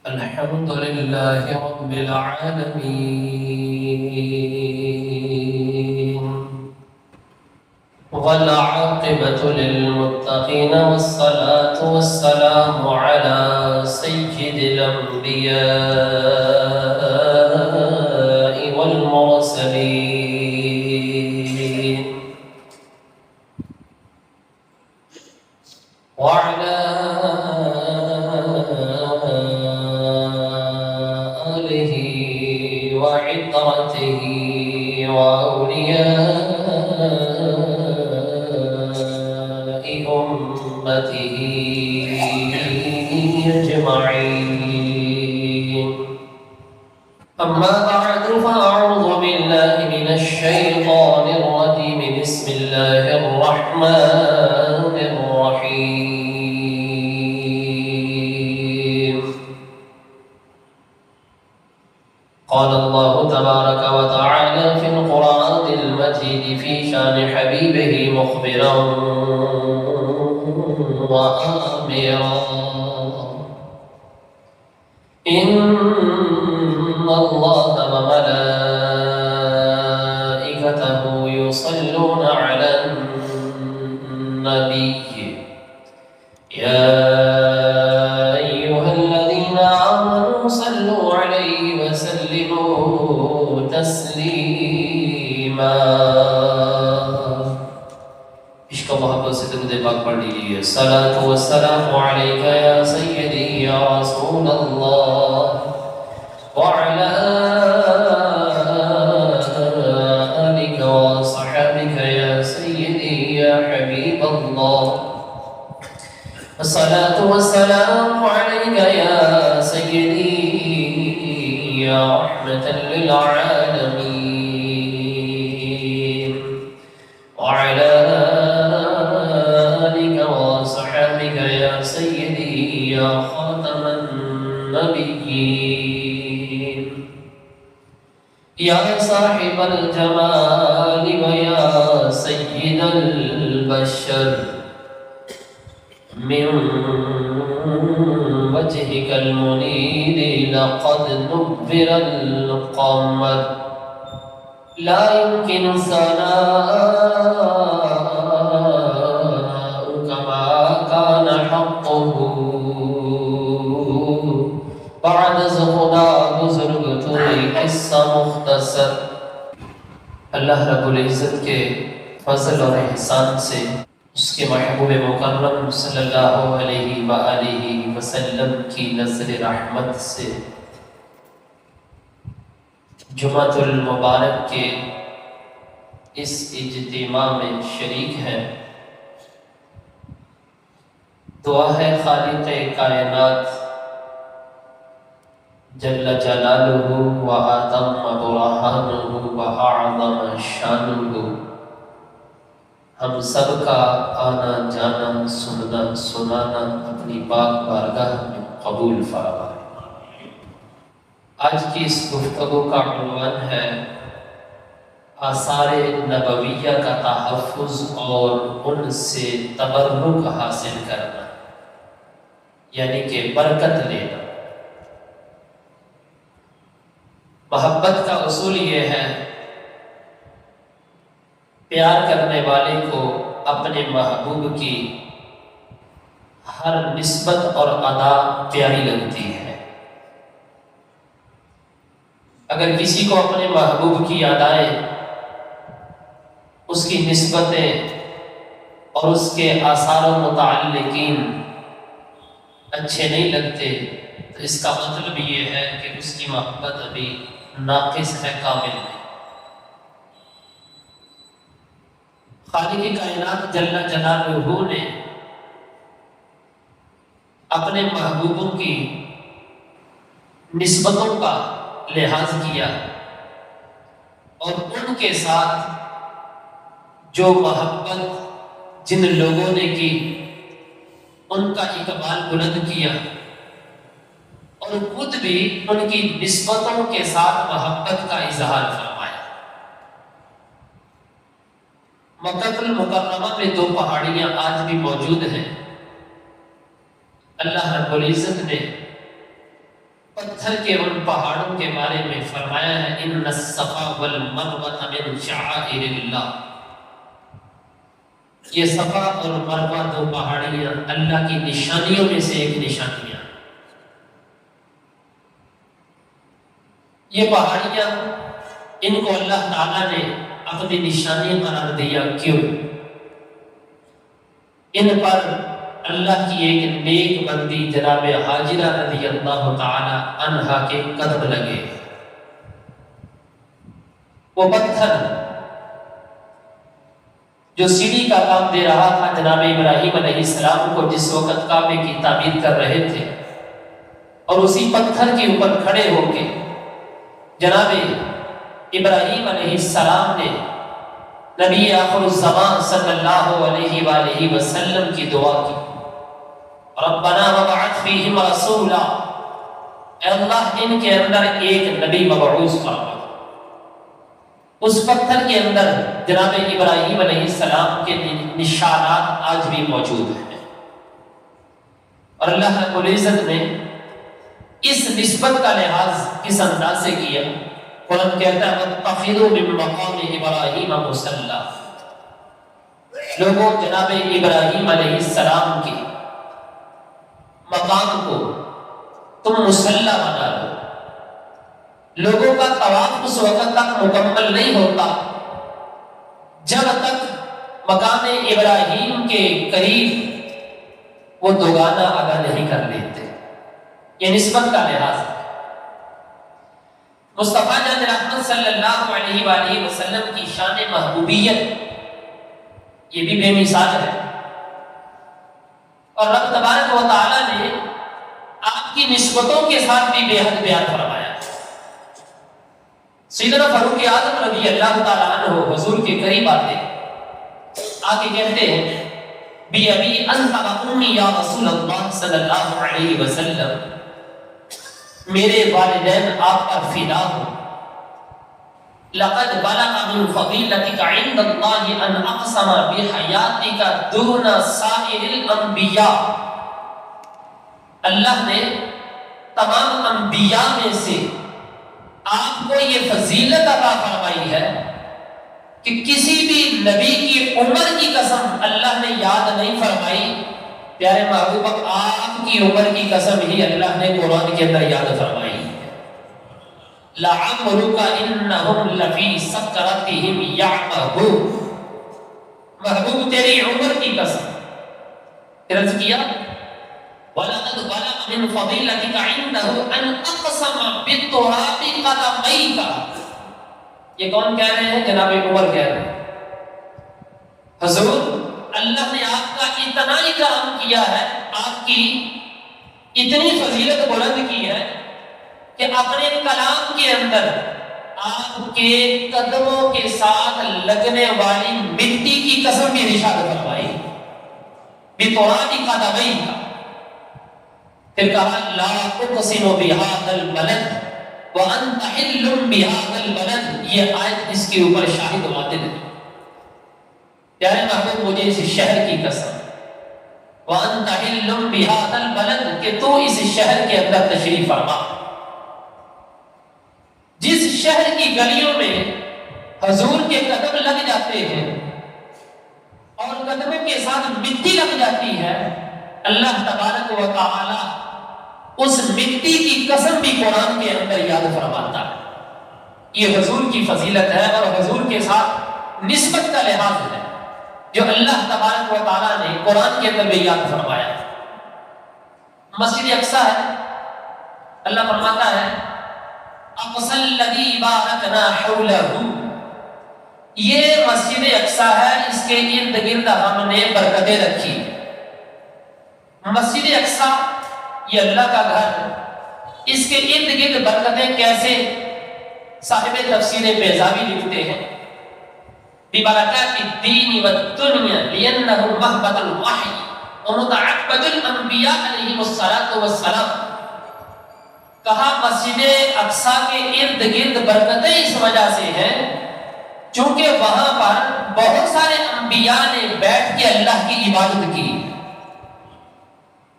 الحمد لله رب العالمين، والعاقبة للمتقين، والصلاة والسلام على سيد الأنبياء والمرسلين، وعلى آله وعترته وأولياء أمته أجمعين. أما بعد، فأعوذ بالله من الشيطان الرجيم. بسم الله الرحمن الرحيم. قال الله تبارك وتعالى في القرآن المجيد في شان حبيبه مخبرا وآمرا: إن الله وملائكته يصلون على النبي يا أيها الذين آمنوا صلوا عليه وسلموا تسليما. عشق و محبت سے درود پاک پڑھ لیجیے. الصلاۃ والسلام علیک یا سیدی یا رسول اللہ وعلی آلک وصحبک یا سیدی یا حبیب اللہ. الصلاة والسلام عليك يا سيدي يا رحمة للعالمين، وعلى آلك وصحبك يا سيدي يا خاتم النبيين، يا صاحب الجمال ويا سيد البشر. من وجهك المنير لقد نبر القمر، لا يمكن ثناؤك ما كان حقه. بعد خدا بزرگ تو قصہ مختصر. اللہ رب العزت کے فضل اور احسان سے، اس کے محبوب مکرم صلی اللہ علیہ وآلہ وسلم کی نظر رحمت سے جمعۃ المبارک کے اس اجتماع میں شریک ہیں. دعا ہے خالق کائنات جل جلالہ وأتم برہانہ وأعظم شانہ، ہم سب کا آنا جانا سننا سنانا اپنی پاک بارگاہ میں قبول فرمائے. آج کی اس گفتگو کا عنوان ہے آثار نبویہ کا تحفظ اور ان سے تبرک حاصل کرنا، یعنی کہ برکت لینا. محبت کا اصول یہ ہے، پیار کرنے والے کو اپنے محبوب کی ہر نسبت اور ادا پیاری لگتی ہے. اگر کسی کو اپنے محبوب کی ادائیں، اس کی نسبتیں اور اس کے آثار و متعلقین اچھے نہیں لگتے، تو اس کا مطلب یہ ہے کہ اس کی محبت ابھی ناقص ہے، کامل نہیں. خالق کائنات جل جلالہ نے اپنے محبوبوں کی نسبتوں کا لحاظ کیا اور ان کے ساتھ جو محبت جن لوگوں نے کی ان کا اقبال بلند کیا، اور خود بھی ان کی نسبتوں کے ساتھ محبت کا اظہار فرمایا. مکہ المکرمہ میں 2 پہاڑیاں آج بھی موجود ہیں. اللہ رب العزت نے پتھر کے ان پہاڑوں کے بارے میں فرمایا ہے ان الصفا والمروہ من شعائر اللہ، یہ صفا اور مروہ دو پہاڑیاں اللہ کی نشانیوں میں سے ایک نشانیاں، یہ پہاڑیاں ان کو اللہ تعالیٰ نے اپنی نشانی قرار دیا، کیوں؟ ان پر اللہ کی ایک نیک بندی جناب حاجرہ رضی اللہ تعالی عنہا کے قدم لگے۔ وہ پتھر جو سیڑھی کا کام دے رہا تھا جناب ابراہیم علیہ السلام کو جس وقت کعبے کی تعمیر کر رہے تھے، اور اسی پتھر کے اوپر کھڑے ہو کے جناب ابراہیم علیہ السلام نے نبی آخر الزمان صلی اللہ علیہ وآلہ وسلم کی دعا کی، ربنا وبعث فیہم رسولا، اے اللہ ان کے اندر ایک نبی مبعوث فرما۔ اس پتھر کے اندر جناب ابراہیم علیہ السلام کے نشانات آج بھی موجود ہیں، اور اللہ رب العزت نے اس نسبت کا لحاظ کس انداز سے کیا؟ قرآن کہتا ہے وَاتَّخِذُوا مِن مَّقَامِ إِبْرَاهِيمَ مُصَلًّى، لوگوں جناب ابراہیم علیہ السلام کے مقام کو تم مصلی بنا لو۔ لوگوں کا طواف اس وقت تک مکمل نہیں ہوتا جب تک مقام ابراہیم کے قریب وہ دوگانہ ادا نہیں کر لیتے، یہ نسبت کا لحاظ ہے۔ مصطفیٰ جان رحمت صلی اللہ علیہ وآلہ وسلم کی شان محبوبیت یہ بھی بے مثال ہے، اور رب تبارک و تعالی نے آپ کی نسبتوں کے ساتھ بھی بے حد بیان فرمایا۔ سیدنا فاروق اعظم رضی اللہ تعالیٰ عنہ حضور کے قریب آتے آگے کہتے ہیں بی ابی انت و امی یا رسول اللہ صلی اللہ علیہ وسلم، میرے والدین آپ پر فدا ہو، لقد بلغ من فضیلتک عند اللہ ان اقسم بحیاتک دون سائر الانبیاء، اللہ نے تمام انبیاء میں سے آپ کو یہ فضیلت عطا فرمائی ہے کہ کسی بھی نبی کی عمر کی قسم اللہ نے یاد نہیں فرمائی، پیارے محبوب آپ کی عمر کی قسم ہی اللہ نے قرآن کے اندر یاد فرمائی ہے۔ لَعَمْرُكَ إِنَّهُمْ لَفِي سَكْرَتِهِمْ يَعْمَهُونَ، محبوب تیری عمر کی قسم، عرض کیا وَلَقَدْ بَلَغَ مِنْ فَضِيلَتِكَ عِنْدَهُ أَنْ أَقْسَمَ بِالتُّرَابِ قَدَمَيْكَ، یہ کون کہہ رہے ہیں؟ جناب عمر کہہ رہے ہیں، حضور اللہ نے آپ کا اتنا اکرام کیا ہے، آپ کی اتنی فضیلت بلند کی ہے کہ اپنے کلام کے اندر آپ کے قدموں کے ساتھ لگنے والی مٹی کی قسم بھی ارشاد فرمائی، بِالتُّرَابِ قَدَمَيْكَ، پھر کہا لا اقسم بهذا البلد وانت حل بهذا البلد، یہ آیت اس کے اوپر شاہد واطن ہے۔ پیارے محبوب مجھے اس شہر کی قسم، وانت حل بهذا البلد، کہ تو اس شہر کے اندر تشریف فرما۔ جس شہر کی گلیوں میں حضور کے قدم لگ جاتے ہیں اور قدموں کے ساتھ مٹی لگ جاتی ہے، اللہ تبارک و تعالی اس مٹی کی قسم بھی قرآن کے اندر یاد فرماتا ہے۔ یہ حضور کی فضیلت ہے اور حضور کے ساتھ نسبت کا لحاظ ہے جو اللہ تبارک و تعالیٰ نے قرآن کے اندر بھی یاد فرمایا۔ مسجد اقصیٰ ہے، اللہ فرماتا ہے اقصی الذی بارکنا حولہ، یہ مسجد اقصیٰ ہے، اس کے ارد گرد ہم نے برکتیں رکھی۔ مسجد اقصیٰ یہ اللہ کا گھر ہے، اس کے ارد گرد برکتیں کیسے؟ صاحب تفسیر بیضاوی لکھتے ہیں ببرکات الدین والدنیا لأنہ مہبط الوحی ومتعبد الانبیاء علیہم السلام، کہا مسجد اقصیٰ کے ارد گرد برکتیں اس وجہ سے ہیں چونکہ وہاں پر بہت سارے انبیاء نے بیٹھ کے اللہ کی عبادت کی،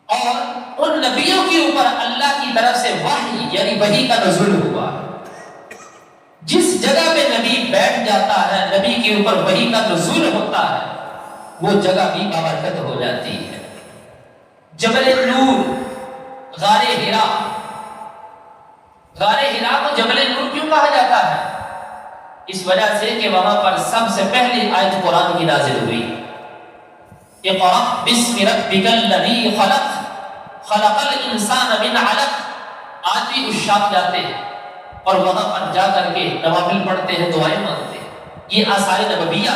اور ان نبیوں کے اوپر اللہ کی طرف سے وحی یعنی وحی کا نزول ہوا۔ جس جگہ پہ نبی بیٹھ جاتا ہے، نبی کے اوپر وحی کا نزول ہوتا ہے، وہ جگہ بھی بابرکت ہو جاتی ہے۔ جبل نور، غار حرا، غار حرا کو جبل نور کیوں کہا جاتا ہے؟ اس وجہ سے کہ وہاں پر سب سے پہلی آیت قرآن کی نازل ہوئی، اقرأ باسم ربک الذی خلق خلق الانسان من علق۔ آج بھی عشاق جاتے ہیں اور وہاں پر جا کر کے نوافل پڑھتے ہیں، دعائیں مانگتے ہیں۔ یہ آثار نبویہ،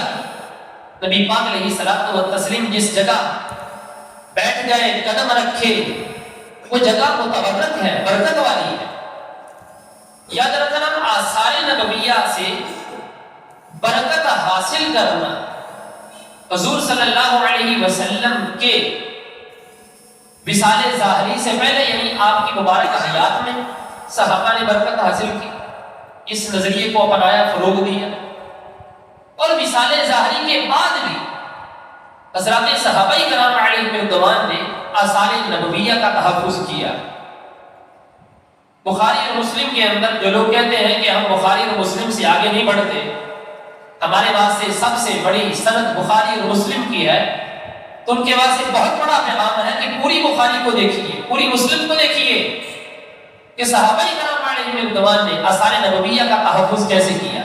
نبی پاک علیہ الصلوۃ والتسلیم جس جگہ بیٹھ گئے، قدم رکھے، وہ جگہ متبرک ہے، برکت والی ہے۔ یاد رکھنا، آثار نبویہ سے برکت حاصل کرنا حضور صلی اللہ علیہ وسلم کے وصال ظاہری سے پہلے، یعنی آپ کی مبارک حیات میں صحابہ نے برکت حاصل کی، اس نظریے کو اپنایا، فروغ دیا، اور وصال ظاہری کے بعد بھی حضرات صحابہ کرام علیہم رضوان نے آثار نبویہ کا تحفظ کیا۔ بخاری اور مسلم کے اندر جو لوگ کہتے ہیں کہ ہم بخاری اور مسلم سے آگے نہیں بڑھتے، ہمارے واسطے سب سے بڑی سند بخاری اور مسلم کی ہے، تو ان کے واسطے بہت بڑا پیغام ہے کہ پوری بخاری کو دیکھیے، پوری مسلم کو دیکھیے کہ صحابہ کرام علیہم رضوان نے آثار نبویہ کا تحفظ کیسے کیا۔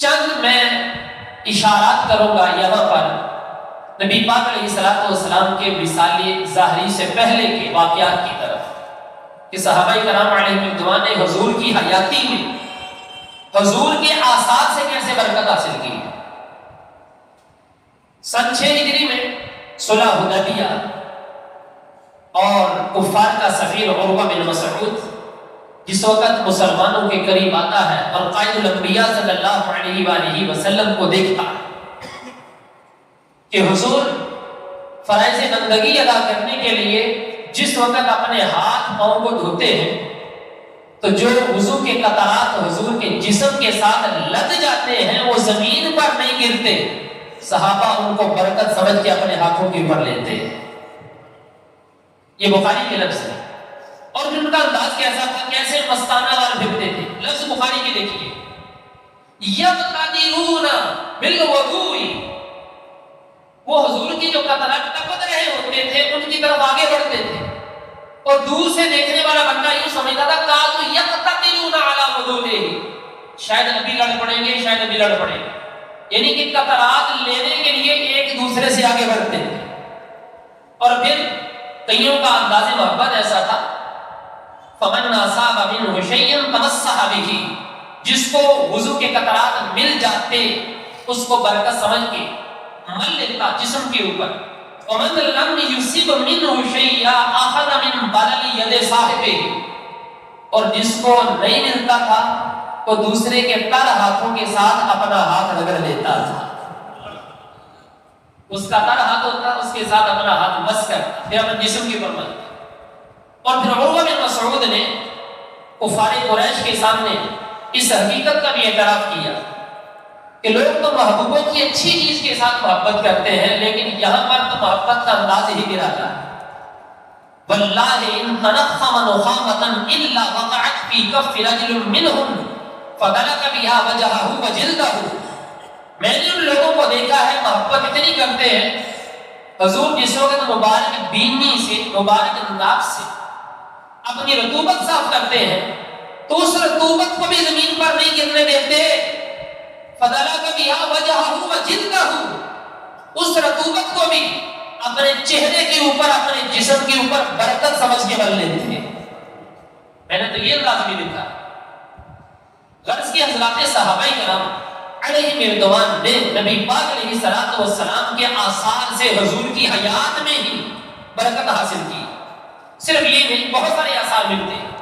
چند میں اشارات کروں گا یہاں پر نبی پاک علیہ الصلوۃ والسلام کے وصال ظاہری سے پہلے کے واقعات کی طرف، کہ صحابہ کرام علیہم رضوان نے حضور کی حیاتی میں حضور کے آثار سے کیسے برکت حاصل کی۔ سن 6 ہجری میں صلح حدیبیہ اور کفار کا سفیر عروہ بن مسعود جس وقت مسلمانوں کے قریب آتا ہے اور قائد الانبیاء صلی اللہ علیہ وآلہ وسلم کو دیکھتا ہے کہ حضور فرائض بندگی ادا کرنے کے لیے جس وقت اپنے ہاتھ پاؤں کو دھوتے ہیں تو جو وضو کے قطرات حضور کے جسم کے ساتھ لگ جاتے ہیں وہ زمین پر نہیں گرتے، صحابہ ان کو برکت سمجھ کے اپنے ہاتھوں کے اوپر لیتے ہیں۔ یہ بخاری کے لفظ ہے، اور ان کا انداز کیسا تھا، کیسے مستانہ وار پھرتے تھے۔ لفظ بخاری کے دیکھیے، یقتدرون بالوضوء، وہ حضور کی جو قطرات ٹپک رہے ہوتے تھے ان کی طرف آگے بڑھتے تھے، اور دور سے دیکھنے والا بندہ یوں سمجھتا تھا کانوا یقتتلون علی وضوئہ، شاید نبی لڑ پڑیں گے، شاید نبی لڑ پڑیں گے، یعنی کہ قطرات لینے کے لیے ایک دوسرے سے آگے بڑھتے تھے۔ اور پھر کئیوں کا انداز محبت ایسا تھا، فمن اصاب منہ شیئا تمسح بہ، جس کو وضو کے قطرات مل جاتے اس کو برکت سمجھ کے مل لیتا جسم کے اوپر، ومن لم یصب منہ شیئا اخذ من بلل ید صاحبہ، اور جس کو نہیں ملتا تھا تو دوسرے کے تر ہاتھوں کے ساتھ اپنا ہاتھ رگڑ لیتا تھا، اس کا تر ہاتھ ہوتا اس کے ساتھ اپنا ہاتھ مس کرتا، پھر اپنے جسم کے اوپر ملتا۔ اور پھر عروہ بن مسعود نے کفار قریش کے سامنے اس حقیقت کا بھی اعتراف کیا کہ لوگ تو محبوبوں کی اچھی چیز کے ساتھ محبت کرتے ہیں، لیکن یہاں پر تو محبت کا انداز ہی گراتا ہے۔ واللہ ان تنخم نخامة الا وقعت في كف رجل منهم فدلك بها وجهه وجلده، میں نے ان لوگوں کو دیکھا ہے محبت اتنی کرتے ہیں، حضور جس وقت مبارک بینی سے، مبارک ناک سے اپنی رطوبت صاف کرتے ہیں تو اس رطوبت کو بھی زمین پر نہیں گرنے دیتے، فَدَلَكَ بِهَا وَجَهَهُ وَجِلْدَهُ، اس رطوبت کو بھی اپنے چہرے کے اوپر، اپنے جسم کے اوپر برکت سمجھ کے مل لیتے ہیں۔ میں نے تو یہ انداز بھی دیکھا۔ غرض کی حضرات صحابہ کرام علیہم رضوان نے نبی پاک علیہ الصلوۃ والسلام کے آثار سے حضور کی حیات میں ہی برکت حاصل کی۔ صرف یہ نہیں، بہت سارے آثار ملتے ہیں۔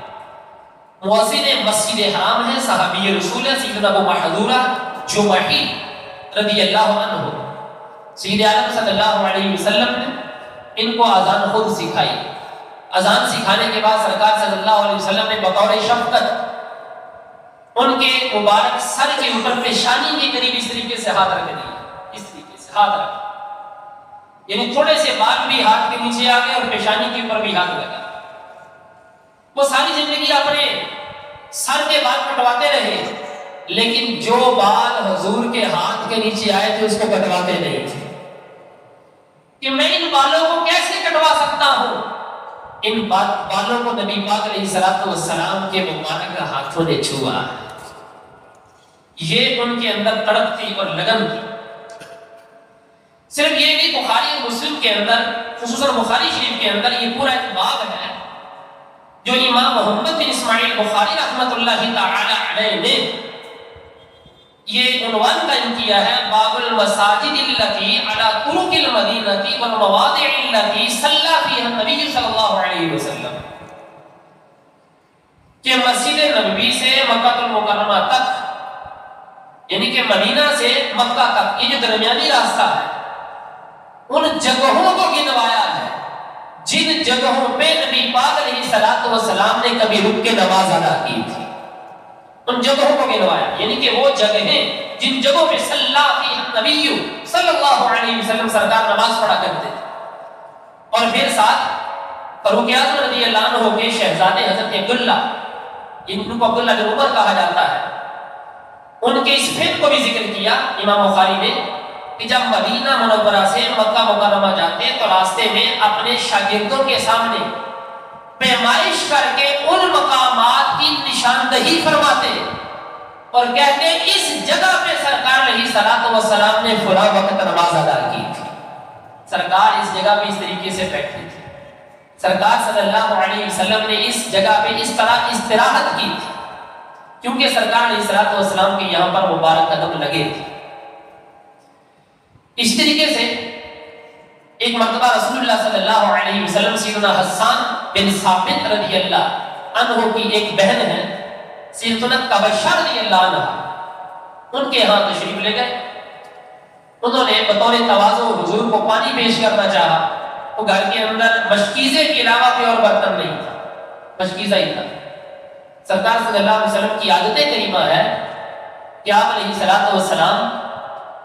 مؤذن مسجد حرام ہے، صحابی رسول ہے سیدنا ابو محذورہ جمحی رضی اللہ عنہ، سید عالم صلی اللہ علیہ وسلم نے ان کو اذان خود سکھائی۔ اذان سکھانے کے بعد سرکار صلی اللہ علیہ وسلم نے بطور شفقت ان کے مبارک سر کے اوپر پیشانی کے قریب اس طریقے سے ہاتھ رکھ دیے، اس طریقے سے ہاتھ رکھ، یعنی تھوڑے سے بال بھی ہاتھ کے نیچے آ گئے اور پیشانی کے اوپر بھی ہاتھ لگا۔ وہ ساری زندگی اپنے سر کے بال کٹواتے رہے، لیکن جو بال حضور کے ہاتھ کے نیچے آئے تھے اس کو کٹواتے نہیں تھے کہ میں ان بالوں کو کیسے کٹوا سکتا ہوں۔ ان بالوں کو نبی پاک علیہ الصلوۃ والسلام کے مبارک ہاتھوں نے چھوا، یہ ان کے اندر تڑپ تھی اور لگن تھی۔ صرف یہ نہیں، بخاری اور مسلم کے اندر، خصوصاً بخاری شریف کے اندر یہ پورا ایک باب ہے جو امام محمد بن اسماعیل بخاری رحمۃ اللہ تعالی علیہ نے یہ عنوان قائم کیا ہے، باب المساجد التي على طرق المدینہ والمواضع التي صلی فیہا النبی صلی اللہ علیہ وسلم، کہ مسجد نبوی سے مکہ المکرمہ تک، یعنی کہ مدینہ سے مکہ تک یہ جو درمیانی راستہ ہے، ان جگہوں کو گنوایا ہے جن جگہوں پہ نبی پاک علیہ الصلوۃ والسلام نے کبھی رک کے نماز ادا کی تھی، ان جگہوں کو گنوایا، یعنی کہ وہ جگہیں جن جگہوں پہ صلی نبی صلی اللہ علیہ وسلم سرکار نماز پڑھا کرتے تھے۔ اور پھر ساتھ فاروق اعظم رضی اللہ عنہ کے شہزادے حضرت عبداللہ، ان کو عبداللہ بن عمر کہا جاتا ہے، ان کے اس فعل کو بھی ذکر کیا امام بخاری نے کہ جب مدینہ منورہ سے مکہ مکرمہ جاتے تو راستے میں اپنے شاگردوں کے سامنے پیمائش کر کے ان مقامات کی نشاندہی فرماتے اور کہتے اس جگہ پہ سرکار علیہ الصلوۃ والسلام نے فلاں وقت نماز ادا کی تھی، سرکار اس جگہ پہ اس طریقے سے بیٹھے تھے، سرکار صلی اللہ علیہ وسلم نے اس جگہ پہ اس طرح استراحت کی تھی، کیونکہ سرکار علیہ الصلوۃ والسلام کے یہاں پر مبارک قدم لگے تھے۔ اس طریقے سے ایک مرتبہ رسول اللہ صلی اللہ علیہ وسلم سیدنا حسان بن ثابت رضی اللہ عنہ کی ایک بہن ہے سیدنا کبشہ رضی اللہ عنہ، ان کے ہاں تشریف لے گئے۔ انہوں نے بطور تواضع حضور کو پانی پیش کرنا چاہا تو گھر کے اندر مشکیزے کے علاوہ کوئی اور برتن نہیں تھا، مشکیزہ ہی تھا۔ سرکار صلی اللہ علیہ وسلم کی عادت کریمہ ہے کہ آپ علیہ الصلوۃ والسلام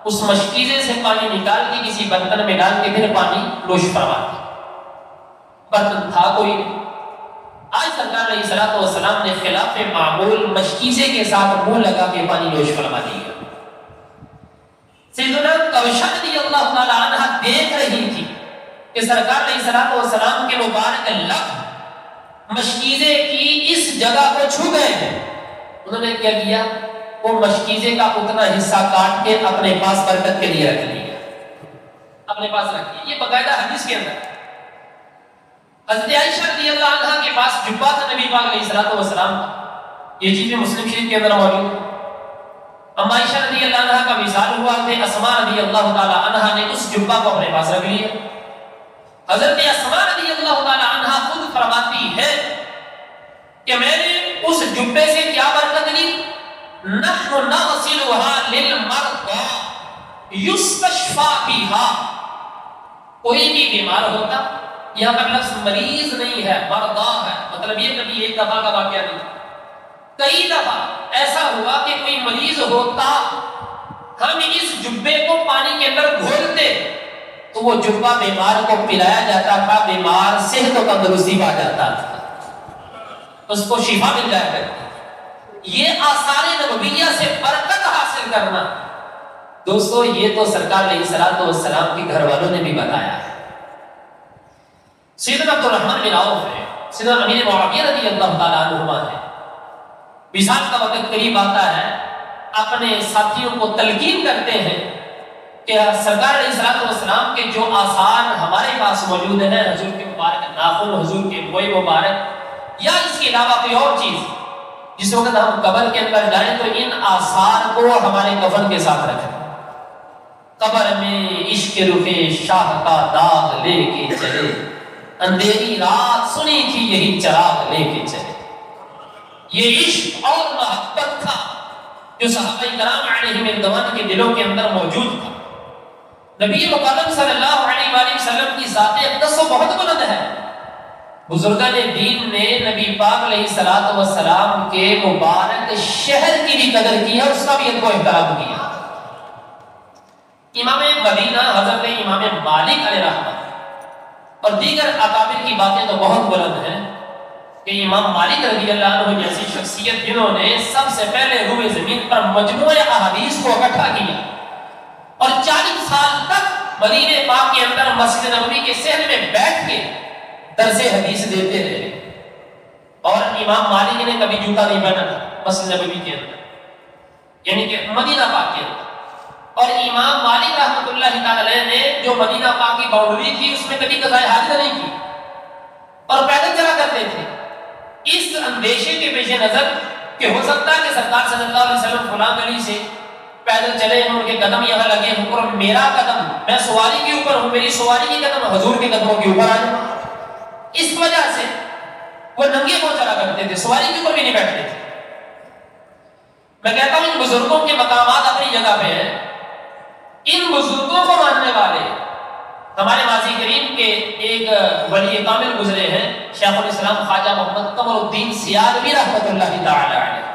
اس مشکیزے سے پانی نکال کے کسی برتن میں ڈال کے پھر پانی نوش فرماتے، برتن تھا کوئی نہیں۔ آج سرکار علیہ الصلوۃ والسلام نے خلاف معمول مشکیزے کے ساتھ منہ لگا کے پانی نوش فرما دیا۔ سیدنا کبشہ رضی اللہ تعالی عنہ دیکھ رہی تھی کہ سرکار علیہ الصلوۃ والسلام کے مبارک لب مشکیزے کی اس جگہ کو چھو گئے ہیں۔ انہوں نے کیا کیا، وہ مشکیزے کا اتنا حصہ کاٹ کے اپنے پاس برکت کے لیے رکھ لیا، اپنے پاس رکھ لیا۔ یہ باقاعدہ حدیث کے اندر حضرت عائشہ رضی اللہ عنہا کے پاس جبہ تھا نبی پاک علیہ الصلوۃ والسلام کا، یہ چیز بھی مسلم شریف کے اندر موجود ہے۔ اما عائشہ رضی اللہ عنہا کا وصال ہوا کہ اسماء رضی اللہ تعالی عنہا نے اس جبہ کو اپنے پاس رکھ لیا۔ حضرت اسماء رضی اللہ تعالی عنہا خود فرماتی ہے کہ میں نے اس جبے سے کیا برکت لی، نحن نغسلها للمرضى یستشفى بها، کوئی بھی بیمار ہوتا، یہاں پر لفظ مریض نہیں ہے، مرضى ہے، مطلب یہ کبھی ایک دفعہ کا واقعہ نہیں، کئی دفعہ ایسا ہوا کہ کوئی مریض ہوتا، ہم اس جبے کو پانی کے اندر گھولتے تو وہ جبہ بیمار کو پلایا جاتا تھا، بیمار صحت و تندرستی پا جاتا تھا، اس کو شفا مل جایا کرتی۔ یہ آثار نبویہ سے برکت حاصل کرنا، دوستو یہ تو سرکار علیہ الصلوۃ والسلام کے گھر والوں نے بھی بتایا ہے۔ سیدنا عبد الرحمن بن عوف ہے، سیدنا امیر معاویہ رضی اللہ تعالیٰ عنہما ہے، وصال کا وقت قریب آتا ہے، اپنے ساتھیوں کو تلقین کرتے ہیں کہ سرکار علیہ الصلوۃ والسلام کے جو آثار ہمارے پاس موجود ہیں، حضور کے مبارک ناخن، حضور کے موئے مبارک، یا اس کے علاوہ کوئی اور چیز، جس وقت ہم قبر کے اندر جائیں تو ان آثار کو ہمارے کفن کے ساتھ رکھیں، قبر میں عشق رخ شاہ کا داغ لے کے چلے، اندھیری رات سنی تھی یہی چراغ لے کے چلے۔ یہ عشق اور محبت تھا جو صحابہ کرام علیہم رضوان کے دلوں کے اندر موجود تھا۔ نبی مکرم صلی اللہ علیہ وآلہ وسلم کی ذات اقدس بہت بلند ہے، بزرگان دین نے نبی پاک علیہ الصلوۃ والسلام کے مبارک شہر کی بھی قدر کی ہے، اس کا بھی ادب و احترام کیا۔ امام مدینہ حضرت امام مالک علیہ رحمۃ اور دیگر اکابر کی باتیں تو بہت بلند ہیں، کہ امام مالک رضی اللہ عنہ جیسی شخصیت جنہوں نے سب سے پہلے روئے زمین پر مجموعہ احادیث کو اکٹھا کیا اور 40 سال تک مدینہ پاک کے اندر مسجد نبوی کے صحن میں بیٹھ کے درس حدیث دیتے رہے، اور امام مالک نے کبھی جوتا نہیں پہنا تھا مسجد نبوی کے اندر، یعنی کہ مدینہ پاک کے اندر. اور امام مالک رحمۃ اللہ تعالی علیہ نے جو مدینہ پاک کی باؤنڈری تھی اس میں کبھی قضاء حاجت نہیں کی اور پیدل چلا کرتے تھے، اس اندیشے کے پیش نظر کہ ہو سکتا ہے کہ سرکار صلی اللہ علیہ وسلم فلاں گلی سے پیدل چلے ہیں، ان کے قدم یہاں لگے ہیں اور میرا قدم، میں سواری کے اوپر ہوں، میری سواری کے قدم حضور کے قدموں کے اوپر آ جائیں. اس وجہ سے وہ ننگے پاؤں چلا کرتے تھے، سواری کے اوپر بھی نہیں بیٹھتے تھے. میں کہتا ہوں ان بزرگوں کے مقامات اپنی جگہ پہ ہیں، ان بزرگوں کو ماننے والے ہمارے ماضی کریم کے ایک ولی کامل گزرے ہیں شیخ الاسلام خواجہ محمد قمر الدین سیالوی رحمۃ اللہ تعالی علیہ.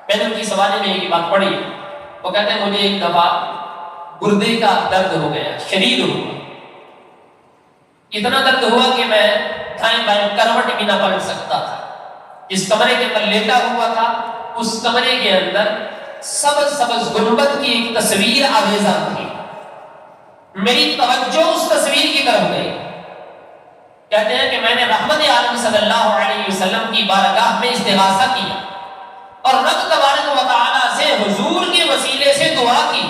میں نے ان کی سواری میں یہ بات پڑھی، وہ کہتے ہیں مجھے ایک دفعہ گردے کا درد ہو گیا، شدید ہوا، اتنا درد ہوا کہ میں دائیں بائیں کروٹ بھی نہ پلٹ سکتا تھا. اس کمرے کے اندر لیٹا ہوا تھا، اس کمرے کے اندر سبز سبز گنبد کی ایک تصویر آویزان تھی، میری توجہ اس تصویر کی طرف گئی. کہتے ہیں کہ میں نے رحمت عالم صلی اللہ علیہ وسلم کی بارگاہ میں استغاثہ کیا اور رب تبارک و تعالی سے حضور کے وسیلے سے دعا کی.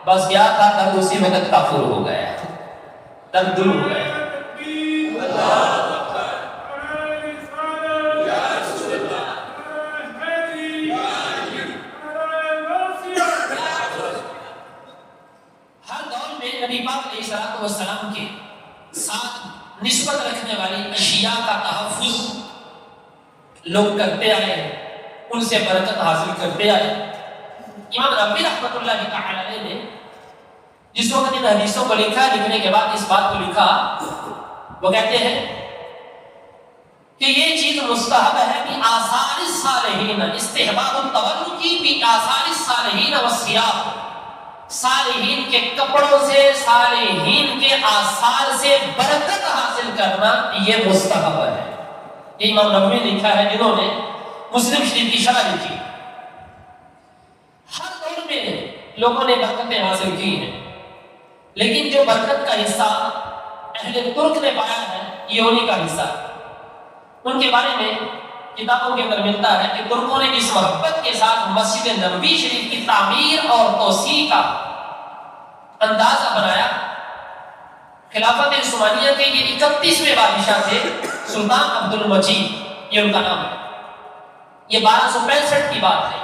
بس کیا تھا، درد اسی وقت کافر ہو گیا، درد دور ہو گیا. نبی پاک علیہ السلام کے ساتھ نسبت رکھنے والی اشیاء کا تحفظ لوگ کرتے آئے، ان سے برکت حاصل کرتے آئے. امام ربی رحمۃ اللہ تعالی علیہ نے جس وقت ان حدیثوں کو لکھا، لکھنے کے بعد اس بات کو لکھا، وہ کہتے ہیں کہ یہ چیز مستحب ہے کہ آثار الصالحین، استحباب التبرک بھی آثار الصالحین والثياب، صالحین کے کپڑوں سے، صالحین کے آثار سے برکت حاصل کرنا یہ مستحب ہے. یہ امام نبوی نے لکھا ہے جنہوں نے مسلم شریف کی شرح لکھی. ہر دور میں لوگوں نے برکتیں حاصل کی ہیں، لیکن جو برکت کا حصہ اہل ترک نے پایا ہے یہ انہی کا حصہ. ان کے بارے میں کتابوں کے اندر ملتا ہے کہ ترکوں نے اس محبت کے ساتھ مسجد نبوی شریف کی تعمیر اور توسیع کا اندازہ بنایا. خلافت عثمانیہ کے یہ 31ویں بادشاہ تھے سلطان عبد المجید، یہ ان کا نام ہے. یہ 1265 کی بات ہے،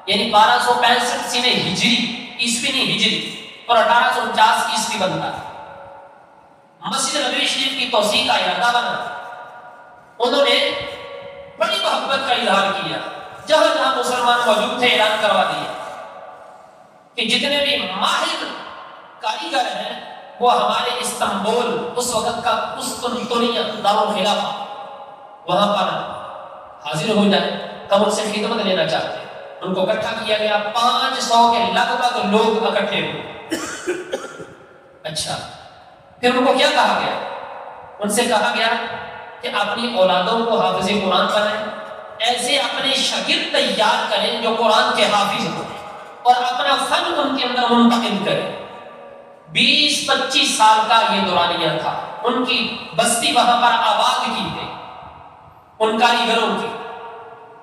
یعنی 1265 سنہ ہجری، عیسوی نہیں ہجری، اور 1849 عیسوی بنتا ہے. مسجد نبوی شریف کی توسیع کا ارادہ بنا. انہوں نے بڑی محبت کا اظہار کیا، جہاں جہاں مسلمان موجود تھے اعلان کروا دیا کہ جتنے بھی ماہر کاریگر ہیں وہ ہمارے استنبول، اس وقت کا قسطنطنیہ دارالخلافہ، وہاں پر حاضر ہو جائے، ہم ان سے خدمت لینا چاہتے ہیں. ان کو اکٹھا کیا گیا، 500 کے لگ بھگ لوگ اکٹھے ہوئے. اچھا، پھر ان کو کیا کہا گیا؟ ان سے کہا گیا کہ اپنی اولادوں کو حافظ قرآن بنائیں، ایسے اپنے شاگرد تیار کریں جو قرآن کے حافظ ہوں اور اپنا فن ان کے اندر منتقل کریں. 20-25 سال کا یہ دورانیہ تھا. ان کی بستی وہاں پر آباد کی گئی ان کاریگروں کی.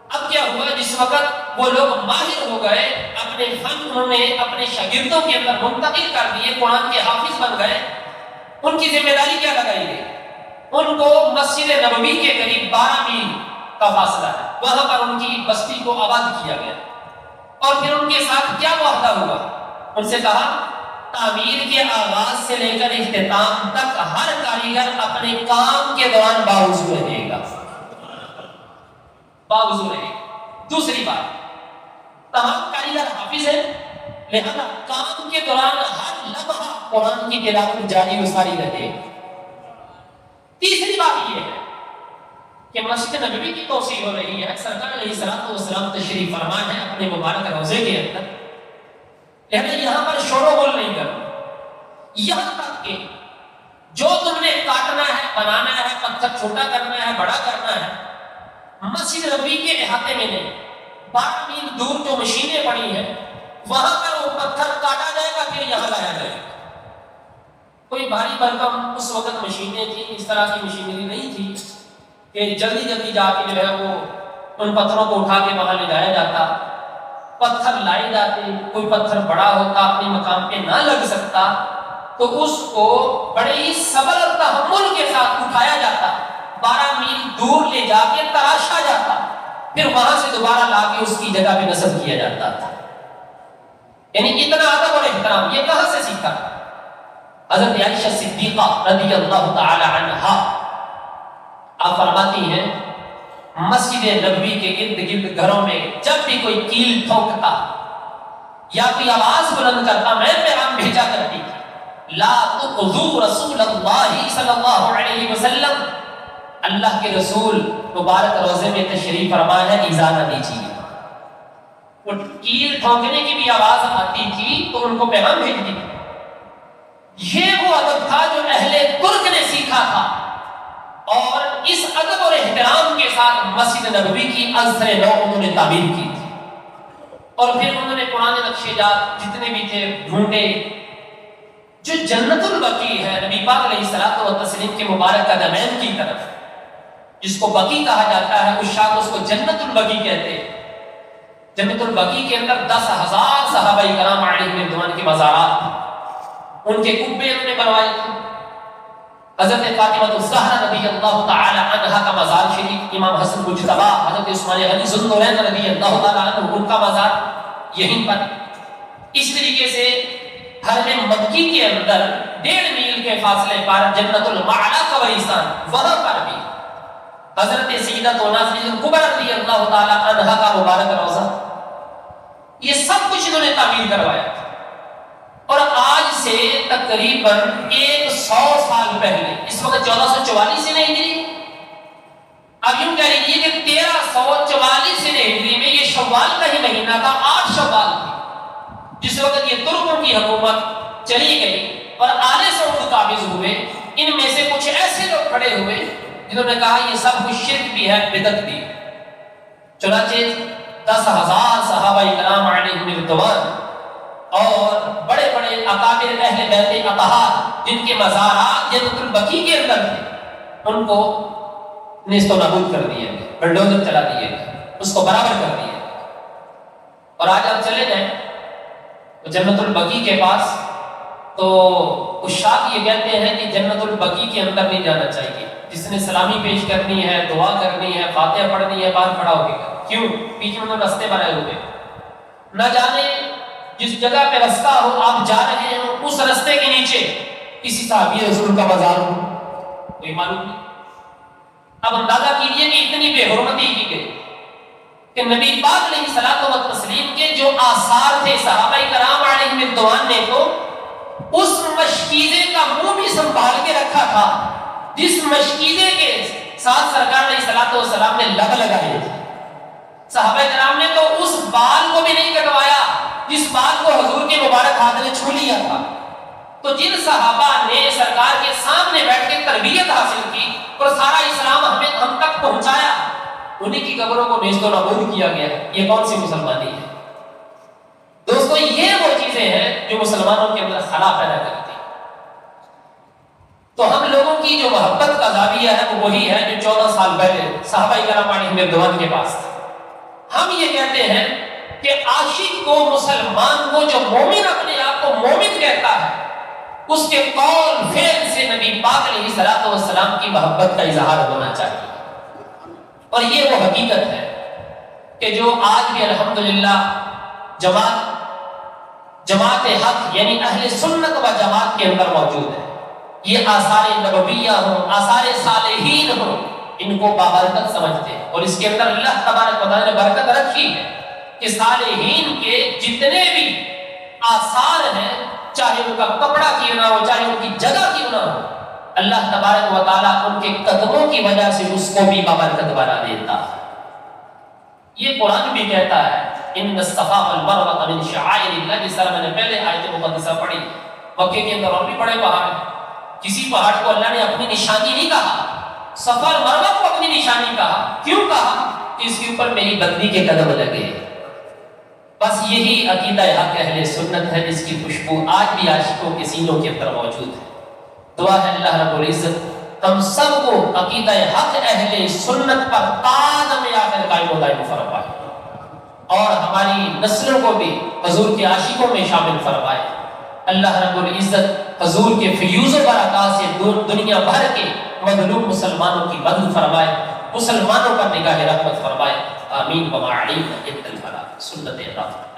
اب کیا ہوا، جس وقت وہ لوگ ماہر ہو گئے، اپنے فن انہوں نے اپنے شاگردوں کے اندر منتقل کر دیے، قرآن کے حافظ بن گئے. ان کی ذمہ داری کیا لگائی گئی؟ ان کو مسجد نبوی کے قریب 12 میل کا فاصلہ ہے، وہاں پر ان کی بستی کو آباد کیا گیا. اور پھر ان کے ساتھ کیا معاہدہ ہوا؟ ان سے کہا تعمیر کے آغاز سے لے کر اختتام تک ہر کاریگر اپنے کام کے دوران باوضو رہے گا، باوضو رہے گا. دوسری بات، تمام کاریگر حافظ ہیں، لہذا کام کے دوران ہر لمحہ قرآن کی تلاوت جاری و ساری رہے. تیسری بات یہ ہے کہ مسجد نبوی کی توسیع ہو رہی ہے، سرکار علیہ السلام تشریف فرما ہے اپنے مبارک روضے کے اندر، لہذا یہاں پر شور و غل نہیں کرنا. یہاں تک کہ جو تم نے کاٹنا ہے، بنانا ہے، پتھر چھوٹا کرنا ہے، بڑا کرنا ہے، مسجد نبوی کے احاطے میں نہیں، 12 میل دور جو مشینیں پڑی ہیں وہاں پر وہ پتھر کاٹا جائے گا پھر یہاں لایا جائے گا۔ کوئی بھاری بھرکم اس وقت مشینیں تھیں، اس طرح کی مشینری نہیں تھی کہ جلدی جلدی جا کے جو ہے وہ ان پتھروں کو اٹھا کے وہاں لے جایا جاتا۔ پتھر لائے جاتے، کوئی پتھر بڑا ہوتا اپنے مقام پہ نہ لگ سکتا تو اس کو بڑے ہی صبر اور تحمل کے ساتھ اٹھایا جاتا، 12 میل دور لے جا کے تراشا جاتا، پھر وہاں سے دوبارہ لا کے اس کی جگہ پہ نصب کیا جاتا تھا۔ یعنی اتنا ادب اور احترام یہ کہاں سے سیکھا؟ حضرت عائشہ صدیقہ رضی اللہ تعالی عنہا آپ فرماتی ہیں مسجد نبوی کے ارد گرد گھروں میں جب بھی کوئی کیل ٹھوکتا یا کوئی آواز بلند کرتا میں پیغام بھیجا کرتی تھی، لا تؤذوا رسول اللہ صلی اللہ علیہ وسلم، اللہ کے رسول مبارک روزے میں تشریف فرما ہے، ایذا نہ دیجیے۔ وہ کیل ٹھوکنے کی بھی آواز آتی تھی تو ان کو پیغام بھیجتی تھی۔ یہ وہ ادب تھا جو اہل ترک نے سیکھا تھا، اور اس ادب اور احترام کے ساتھ مسجد نبوی کی ازسر نو انہوں نے تعمیر کی تھی، اور پھر انہوں نے پرانے نقشے جات جتنے بھی تھے ڈھونڈے۔ جو جنت البقیع ہے نبی پاک علیہ الصلوۃ والتسلیم کے مبارک قدمین کی طرف، جس کو بقیع کہا جاتا ہے، اس شاہ اس کو جنت البقیع کہتے ہیں۔ جنت البقیع کے اندر 10,000 صحابہ کرام علیہم رضوان کے مزارات تھے، ان کے قبے انہوں نے بنوائے تھے۔ حضرت فاطمہ الزہرا رضی اللہ تعالی عنہا کا مزار شریف، امام حسن مجتبی، حضرت عثمان غنی ذو النورین رضی اللہ تعالی عنہ ان کا مزار یہیں پر۔ اس طریقے سے حرم مکی کے اندر 1.5 میل کے فاصلے پر جنت المعلا قبرستان، وہاں پر بھی حضرت سیدہ ناصرۃ الکبریٰ رضی اللہ تعالی عنہا کا مبارک روضہ، یہ سب کچھ انہوں نے تعمیر کروایا تھا۔ اور آج سے تقریباً 100 سال پہلے، اس وقت 1444 ہجری، اب یوں کہہ لیجیے کہ 1344 ہجری میں یہ شوال کا ہی مہینہ تھا، 8 شوال تھی، جس وقت یہ ترکوں کی حکومت چلی گئی اور آل سعود قابض ہوئے۔ ان میں سے کچھ ایسے لوگ کھڑے ہوئے جنہوں نے کہا یہ سب کچھ شرک بھی ہے، بدعت بھی۔ چنانچہ 10,000 صحابہ کرام علیہم رضوان اور بڑے بڑے اکابر اہل بیت اطہار جن کے مزارات جنت البقیع کے اندر تھے، ان کو نیست و نابود کر دیا گیا، بلڈوزر چلا دیا گیا، اس کو برابر کر دیا گیا۔ اور آج آپ چلے جائیں تو جنت البقیع کے پاس تو عشاق یہ کہتے ہیں کہ جنت البقیع کے اندر نہیں جانا چاہیے، جس نے سلامی پیش کرنی ہے، دعا کرنی ہے، فاتحہ پڑھنی ہے، باہر کھڑا ہو کے کیوں؟ پیچھے انہوں نے رستے بنائے ہوئے، نہ جانے جس جگہ پہ رستہ ہو آپ جا رہے ہیں اس رستے کے نیچے کسی صحابی رسول کا مزار ہو، کوئی معلوم نہیں۔ اب اندازہ کیجئے کہ اتنی بے حرمتی کی گئی کہ نبی پاک علیہ الصلوۃ والتسلیم کے جو آثار تھے صحابہ کرام علیہم رضوان نے تو اس مشکیزے کا منہ بھی سنبھال کے رکھا تھا جس مشکیزے کے ساتھ سرکار علیہ الصلوۃ والسلام نے لب لگائے تھے۔ صحابہ کرام نے تو اس بال کو بھی نہیں کٹوایا جس بات کو حضور کے مبارک ہاتھ نے چھو لیا تھا۔ تو جن صحابہ نے سرکار کے سامنے بیٹھ کے تربیت حاصل کی اور سارا اسلام ہم تک پہنچایا، انہیں کی قبروں کو نیست و نابود کیا گیا، یہ کون سی مسلمانی ہے؟ دوستو یہ وہ چیزیں ہیں جو مسلمانوں کے اندر خلا پیدا کرتی ہیں۔ تو ہم لوگوں کی جو محبت کا زاویہ ہے وہ وہی ہے جو 14 سال پہلے صحابہ کرام علیہم رضوان کے پاس تھا۔ ہم یہ کہتے ہیں کہ عاشق کو، مسلمان کو، جو مومن اپنے آپ کو مومن کہتا ہے، اس کے قول فعل سے نبی پاک علیہ الصلوۃ والسلام کی محبت کا اظہار ہونا چاہیے۔ اور یہ وہ حقیقت ہے کہ جو آج بھی الحمدللہ جماعت حق یعنی اہل سنت و جماعت کے اندر موجود ہے۔ یہ آثار نبویہ ہوں، آثار صالحین ہوں، ان کو بابرکت سمجھتے ہیں، اور اس کے اندر اللہ تبارک و تعالی نے برکت رکھی ہے کہ صالحین کے جتنے بھی آثار ہیں، چاہے ان کا کپڑا کیوں نہ ہو، چاہے ان کی جگہ کیوں نہ ہو، اللہ تبارک و تعالی ان کے قدموں کی وجہ سے اس کو بھی بابرکت بنا دیتا ہے۔ یہ قرآن بھی کہتا ہے ان الصفا والمروہ من شعائر اللہ، جس طرح میں نے پہلے آیت مقدسہ پڑھی۔ مکے کے اندر اور بھی بڑے پہاڑ ہیں، کسی پہاڑ کو اللہ نے اپنی نشانی نہیں کہا، صفا مروہ کو اپنی نشانی کہا. کیوں کہا؟ کہ اس کے اوپر میری بندی کے قدم لگے. بس یہی عقیدہ حق اہل سنت ہے جس کی خوشبو آج بھی عاشقوں کے سینوں کے اندر موجود ہے. دعا ہے اللہ رب العزت ہم سب کو عقیدہ حق اہل سنت پر قادم آخر قائم و دائم فرمائے اور ہماری نسلوں کو بھی حضور کے عاشقوں میں شامل فرمائے. اللہ رب العزت حضور کے فیوز و برکات سے دنیا بھر کے مظلوم مسلمانوں کی مدد فرمائے، مسلمانوں کا نگاہ رحمت فرمائے. آمین. وما علینا الا البلاغ. سنت اللہ.